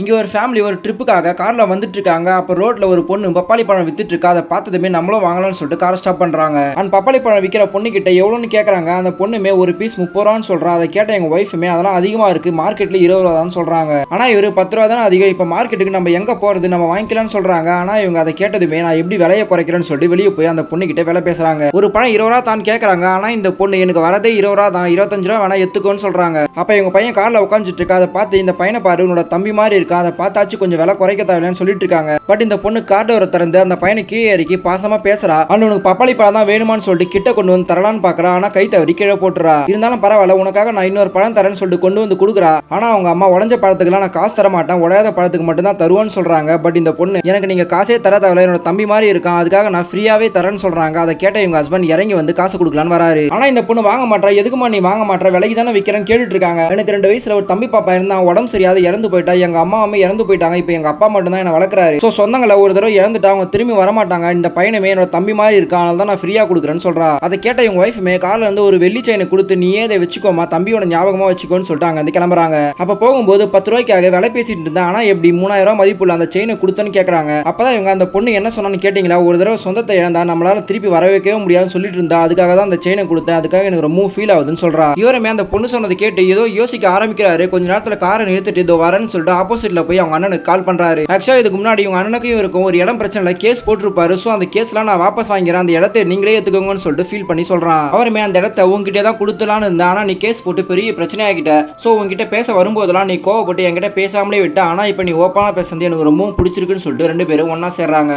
இங்க ஒரு ஃபேமிலி ஒரு ட்ரிப்புக்காக கார்ல வந்துட்டு இருக்காங்க. அப்ப ரோட்ல ஒரு பொண்ணு பப்பாளி பழம் வித்துட்டு இருக்கா. அத பார்த்ததுமே நம்மளும் வாங்கலாம்னு சொல்லிட்டு கார ஸ்டாப் பண்றாங்க. அந்த பப்பாளி பழம் விக்கிற பொண்ணு கிட்ட எவ்வளோன்னு கேக்குறாங்க. அந்த பொண்ணுமே ஒரு பீஸ் ₹30 சொல்றா. அத கேட்ட எங்க ஒய்ஃப்மே அதெல்லாம் அதிகமா இருக்கு. மார்க்கெட்ல ₹20 தான் சொல்றாங்க. ஆனா இவரு ₹10 தானே அதிகம். இப்ப மார்க்கெட்டுக்கு நம்ம எங்க போறது? நம்ம வாங்கிக்கலாம்னு சொல்றாங்க. ஆனா இவங்க அத கேட்டதுமே நான் எப்படி விலைய குறைக்கிறேன்னு சொல்லிட்டு வெளிய போய் அந்த பொண்ணு கிட்ட விலை பேசுறாங்க. ஒரு பழம் ₹20 தான் கேக்குறாங்க. ஆனா இந்த பொண்ணு எனக்கு வரதே ₹20 தான். ₹25 வேணா எடுத்துக்கோன்னு சொல்றாங்க. அப்ப இவங்க பையன் கார்ல உட்கார்ந்துட்டு இருக்கா. அத பார்த்து இந்த பையனை பாரு உன்னோட தம்பி மாதிரி இருக்கா. அத பார்த்தாச்சு கொஞ்சம் விலை குறைக்க தேவையில்லைன்னு சொல்லிட்டு இருக்காங்க. பட் இந்த பொண்ணு கார் டோரை திறந்து அந்த பையனை கீழே இறக்கி பாசமா பேசுறா. உனக்கு பப்பாளி பழம் தான் வேணுமான்னு சொல்லிட்டு கிட்ட கொண்டு வந்து தரலான்னு பாக்குறா. ஆனா கை தவறி கீழே போட்டுறா. இருந்தாலும் பரவாயில்ல உனக்காக நான் இன்னொரு பழம் தரேன்னு சொல்லிட்டு கொண்டு வந்து கொடுக்குறா. ஆனா அவங்க அம்மா உடஞ்ச பழத்துக்குலாம் நான் காசு தர மாட்டேன், உடையாத பழத்துக்கு மட்டும் தான் தருவேன்னு சொல்றாங்க. பட் இந்த பொண்ணு எனக்கு நீங்க காசே தர தேவையில்ல, என்னோட தம்பி மாதிரி இருக்கான், அதுக்காக நான் ஃப்ரீயாவே தரேன்னு சொல்றாங்க. அதை கேட்ட இவங்க ஹஸ்பண்ட் இறங்கி வந்து காசு கொடுக்கலான்னு வராரு. ஆனா இந்த பொண்ணு வாங்க மாட்டா. எதுக்குமா நீ வாங்க மாட்டா, விலைக்கு தானே விற்கிறேன்னு கேட்டுட்டு இருக்காங்க. எனக்கு 2 வயசுல ஒரு தம்பி பாப்பா இருந்தா, உடம்பு சரியாத இறந்து போயிட்டா. எங்க அம்மா இறந்து போயிட்டாங்க. இப்போ எங்க அப்பா மட்டும் தான் என்ன வளர்க்குறாரு. ஸோ சொந்தங்களை ஒரு தடவை இறந்துட்டா அவங்க திரும்பி வரமாட்டாங்க. இந்த பையனுமே என்னோட தம்பி மாதிரி இருக்கான், அதனால தான் நான் ஃப்ரீயா கொடுக்குறேன்னு சொல்றா. அதை கேட்ட இவங்க ஒய்ஃப்மே கார்ல இருந்து ஒரு வெள்ளி செயினை கொடுத்து நீயே இதை வச்சுக்கோமா, தம்பியோட ஞாபகமா வச்சுக்கோன்னு சொல்லிட்டு அங்க வந்து கிளம்புறாங்க. அப்ப போகும்போது ₹10 விலை பேசிட்டு இருந்தா. ஆனா எப்படி ₹3000 மதிப்புள்ள அந்த செயினை கொடுத்தன்னு கேட்கறாங்க. அப்பதான் இவங்க அந்த பொண்ணு என்ன சொன்னான்னு கேட்டீங்களா, ஒரு தடவை சொந்தத்தை இழந்தா நம்மளால திருப்பி வர வைக்கவே முடியாதுன்னு சொல்லிட்டு இருந்தா. அதுக்காக தான் அந்த செயினை கொடுத்தேன், அதுக்காக எனக்கு ரொம்ப ஃபீல் ஆகுதுன்னு சொல்றா. இவருமே அந்த பொண்ணு சொன்னதை கேட்டு ஏதோ யோசிக்க ஆரம்பிக்கிறாரு. கொஞ்ச நேரத்துல காரை நிறுத்திட்டு இதோ வரேன்னு சொல்லிட்டு ஆப்போசிட்ல போய் அவங்க அண்ணனுக்கு கால் பண்றாரு. ஆக்சுவலா இதுக்கு முன்னாடி இவங்க அண்ணனுக்கும் இருக்கும் ஒரு இடம் பிரச்சனை கேஸ் போட்டிருப்பாரு. ஸோ அந்த கேஸ்லாம் நான் வாபஸ் வாங்கிறேன், அந்த இடத்தை நீங்களே எடுத்துக்கோங்கன்னு சொல்லிட்டு ஃபீல் பண்ணி சொல்றான். அவருமே அந்த இடத்த உங்ககிட்ட தான் கொடுத்துலான்னு இருந்தா. ஆனா நீ கேஸ் போட்டு பெரிய பிரச்சனை ஆகிட்ட. ஸோ உங்ககிட்ட பேச வரும்போதெல்லாம் நீ கோவப்பட்டு என்கிட்ட பேசாமலே விட்ட. ஆனா இப்போ நீ ஓப்பனா பேசுறது எனக்கு ரொம்ப பிடிச்சிருக்குன்னு சொல்லிட்டு 2 பேரும் ஒன்னா சேர்றாங்க.